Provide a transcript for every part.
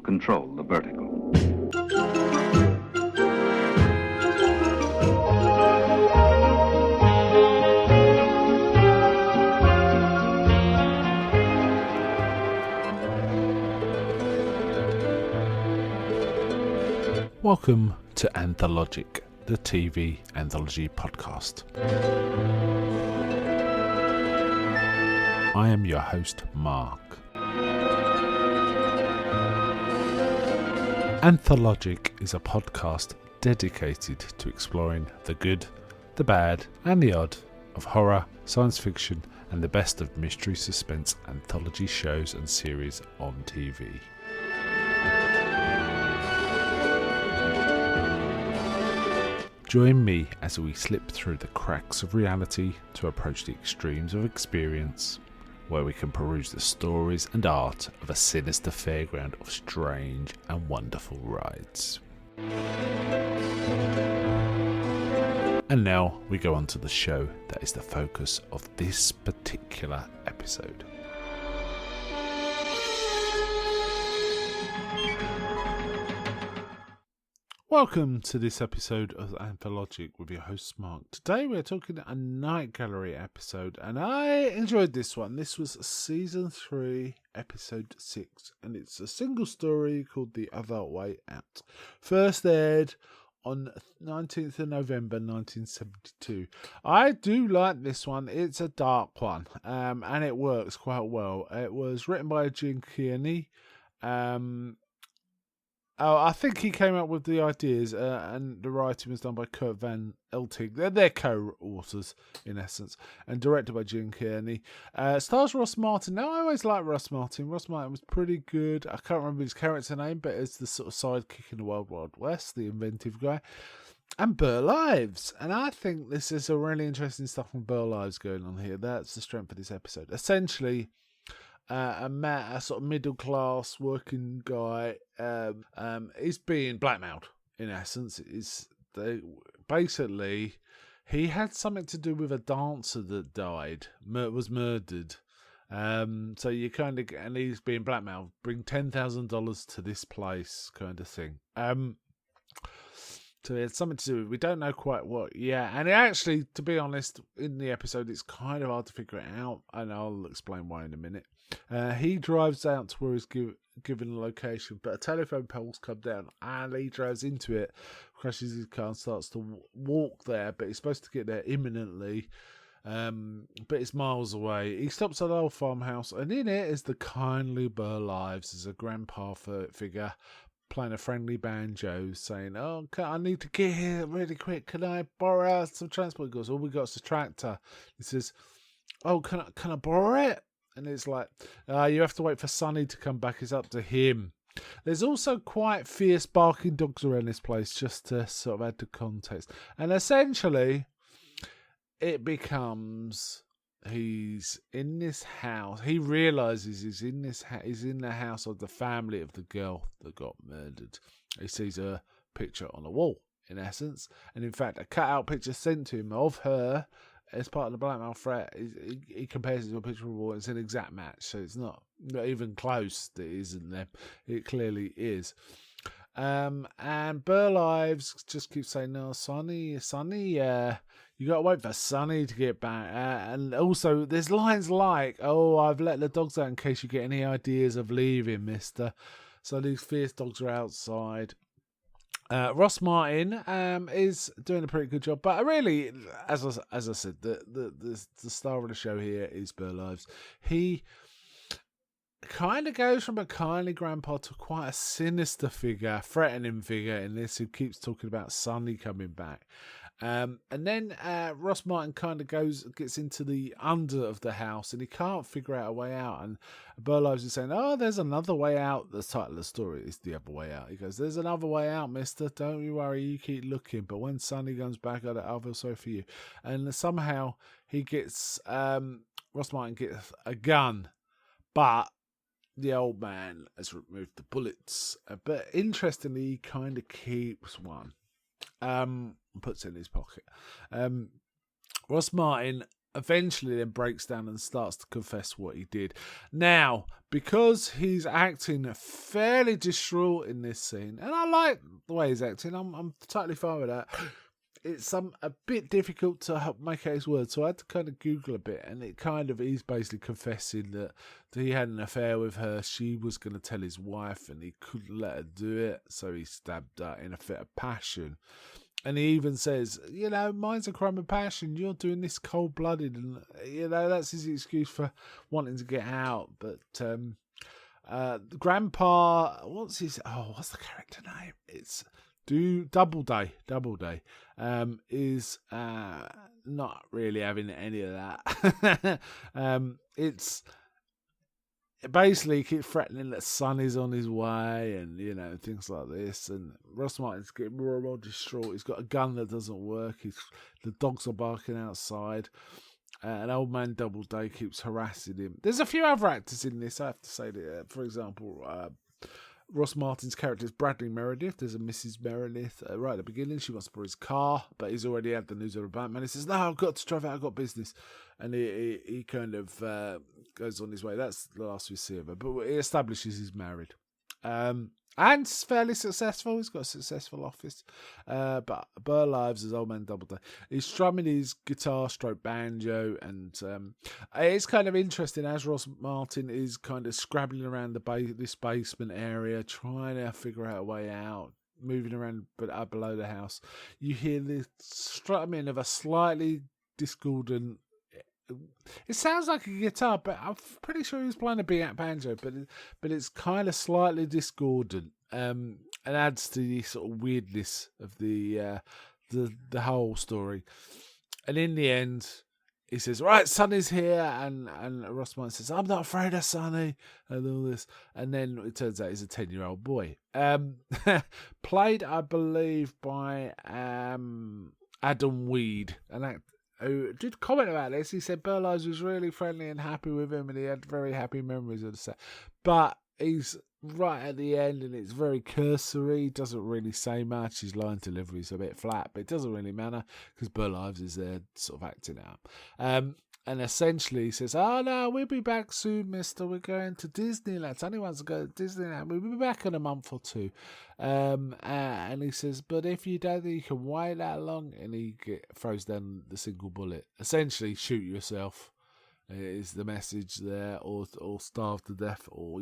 control the vertical. Welcome to Anthologic, the TV anthology podcast. I am your host, Mark. Anthologic is a podcast dedicated to exploring the good, the bad, and the odd of horror, science fiction, and the best of mystery suspense anthology shows and series on TV. Join me as we slip through the cracks of reality to approach the extremes of experience, where we can peruse the stories and art of a sinister fairground of strange and wonderful rides. And now we go on to the show that is the focus of this particular episode. Welcome to this episode of Anthologic with your host Mark. Today we're talking a Night Gallery episode, and I enjoyed this one. This was season 3, episode 6, and it's a single story called The Other Way Out. First aired on 19th of November 1972. I do like this one. It's a dark one, and it works quite well. It was written by Gene Kearney. I think he came up with the ideas, and the writing was done by Kurt Van Elting. They're co-authors, in essence, and directed by Gene Kearney. Stars Ross Martin. Now, I always liked Ross Martin. Ross Martin was pretty good. I can't remember his character name, but it's the sort of sidekick in the Wild Wild West, the inventive guy. And Burl Ives. And I think this is a really interesting stuff from Burl Ives going on here. That's the strength of this episode. Essentially, a sort of middle class working guy is being blackmailed. In essence, basically he had something to do with a dancer that died, was murdered. So you kind of, and he's being blackmailed. Bring $10,000 to this place, kind of thing. So it had something to do with, we don't know quite what. Yeah, and actually, to be honest, in the episode, it's kind of hard to figure it out, and I'll explain why in a minute. He drives out to where he's given a location, but a telephone pole's come down, and he drives into it, crashes his car, and starts to walk there, but he's supposed to get there imminently, but it's miles away. He stops at an old farmhouse, and in it is the kindly Burl Ives as a grandpa figure, playing a friendly banjo, saying, "Oh, I need to get here really quick. Can I borrow some transport?" He goes, "All we got is a tractor." He says, "Oh, can I borrow it?" And it's like, you have to wait for Sonny to come back. It's up to him. There's also quite fierce barking dogs around this place, just to sort of add to context. And essentially, it becomes he's in this house. He realizes he's in the house of the family of the girl that got murdered. He sees a picture on a wall, in essence, and in fact, a cut-out picture sent to him of her as part of the blackmail threat. He compares it to a picture of a wall. It's an exact match, so it's not even close that it isn't them. It clearly is. And Burl Ives just keeps saying, "No, Sonny, you gotta wait for Sonny to get back." And also, there's lines like, "Oh, I've let the dogs out in case you get any ideas of leaving, mister." So these fierce dogs are outside. Ross Martin is doing a pretty good job, but really, as I said, the star of the show here is Burl Ives. He kind of goes from a kindly grandpa to quite a sinister figure, threatening figure in this, who keeps talking about Sonny coming back. And then Ross Martin kind of gets into the under of the house, and he can't figure out a way out. And Burl Ives is saying, "Oh, there's another way out." The title of the story is The Other Way Out. He goes, "There's another way out, mister. Don't you worry, you keep looking. But when Sonny comes back, I'll feel sorry for you." And somehow he gets, Ross Martin gets a gun, but the old man has removed the bullets. But interestingly, he kind of keeps one. Puts it in his pocket. Ross Martin eventually then breaks down and starts to confess what he did. Now, because he's acting fairly distraught in this scene, and I like the way he's acting, I'm totally fine with that. It's a bit difficult to help make out his words, so I had to kind of Google a bit, and he's basically confessing that he had an affair with her. She was going to tell his wife, and he couldn't let her do it, so he stabbed her in a fit of passion. And he even says, mine's a crime of passion. You're doing this cold-blooded, and that's his excuse for wanting to get out. But Grandpa, what's the character name? It's Doubleday is not really having any of that. It's basically he keeps threatening that Son is on his way, and things like this. And Ross Martin's getting more and more distraught. He's got a gun that doesn't work. The dogs are barking outside. And old man Doubleday keeps harassing him. There's a few other actors in this, I have to say. That, for example, Ross Martin's character is Bradley Meredith. There's a Mrs. Meredith right at the beginning. She wants to borrow his car, but he's already had the news of a Batman. He says, "No, I've got to drive out. I've got business," and he kind of goes on his way. That's the last we see of her. But he establishes he's married, and fairly successful. He's got a successful office. But Burr lives as old man Doubleday. He's strumming his guitar, stroke banjo, and it's kind of interesting as Ross Martin is kind of scrabbling around this basement area, trying to figure out a way out, moving around below the house. You hear the strumming of a slightly discordant. It sounds like a guitar, but I'm pretty sure he was playing a banjo. But it's kind of slightly discordant, and adds to the sort of weirdness of the whole story. And in the end, he says, "Right, Sonny's here," and Ross Martin says, "I'm not afraid of Sonny," and all this. And then it turns out he's a 10-year-old boy, played, I believe, by Adam Weed, who did comment about this. He said Burlives was really friendly and happy with him, and he had very happy memories of the set. But he's right at the end, and it's very cursory. He doesn't really say much. His line delivery is a bit flat, but it doesn't really matter because Burlives is there sort of acting out. And essentially he says, "Oh no, we'll be back soon, mister. We're going to Disneyland. Anyone's going to Disneyland. We'll be back in a month or two." And he says, "But if you don't think you can wait that long," and he throws down the single bullet. Essentially, shoot yourself is the message there, or starve to death, or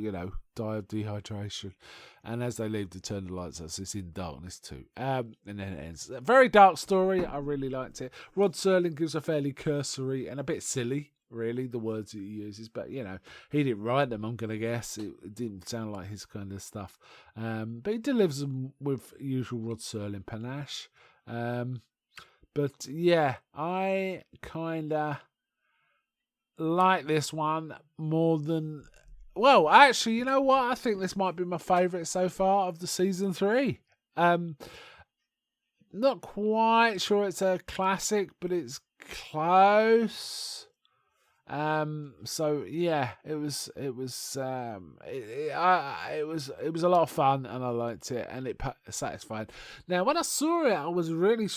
die of dehydration. And as they leave to turn the lights out, so it's in darkness too. And then it ends. A very dark story. I really liked it. Rod Serling gives a fairly cursory and a bit silly, really, the words he uses, but he didn't write them. I'm gonna guess it didn't sound like his kind of stuff. But he delivers them with usual Rod Serling panache. But yeah, I kinda like this one more than... Well, actually, you know what? I think this might be my favourite so far of the season 3. Not quite sure it's a classic, but it's close. So yeah, it was a lot of fun, and I liked it, and it satisfied. Now, when I saw it, I was really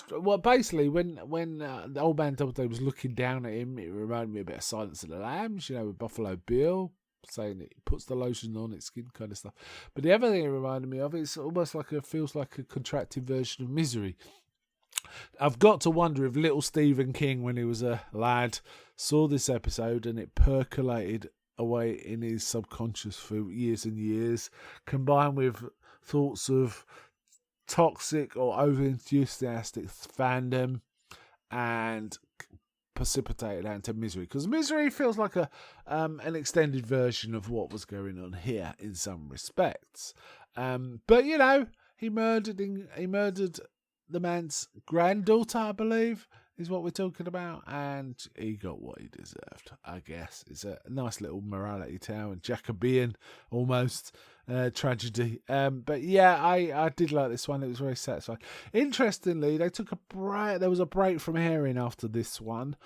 basically when the old man Doubleday was looking down at him, it reminded me a bit of Silence of the Lambs, with Buffalo Bill saying it puts the lotion on its skin, kind of stuff. But the other thing it reminded me of, it's almost like feels like a contracted version of Misery. I've got to wonder if little Stephen King, when he was a lad, saw this episode and it percolated away in his subconscious for years and years, combined with thoughts of toxic or over-enthusiastic fandom, and precipitated out into Misery. Because Misery feels like an extended version of what was going on here in some respects. But he murdered the man's granddaughter, I believe, is what we're talking about, and he got what he deserved, I guess. It's a nice little morality tale and Jacobean almost tragedy. But yeah, I did like this one. It was very satisfying. Interestingly, they took a break. There was a break from airing after this one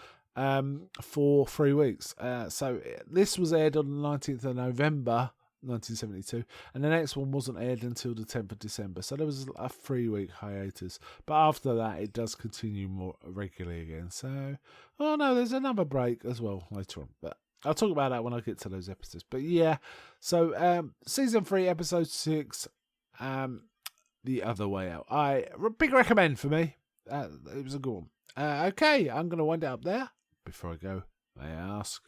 for 3 weeks. So this was aired on the 19th of November 1972, and the next one wasn't aired until the 10th of December, so there was a 3-week hiatus. But after that, it does continue more regularly again. So, oh no, there's another break as well later on, but I'll talk about that when I get to those episodes. But yeah, so season 3, episode 6, The Other Way Out. Big recommend for me. It was a good one. Okay, I'm going to wind it up there. Before I go, may I ask,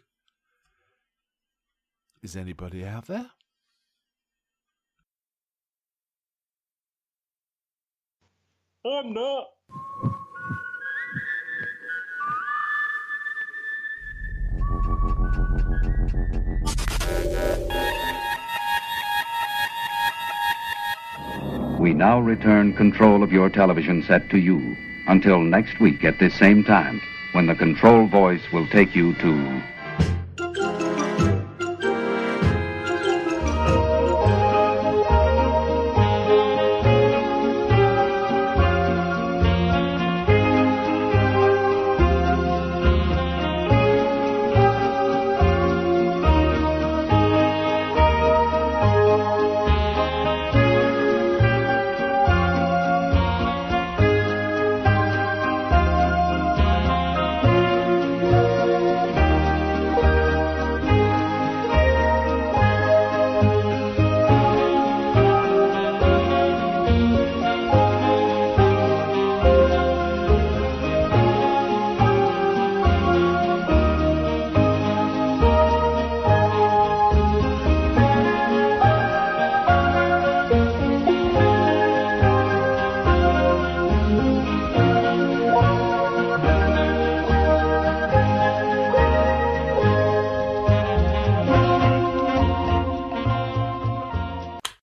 is anybody out there? I'm not. We now return control of your television set to you until next week at this same time, when the control voice will take you to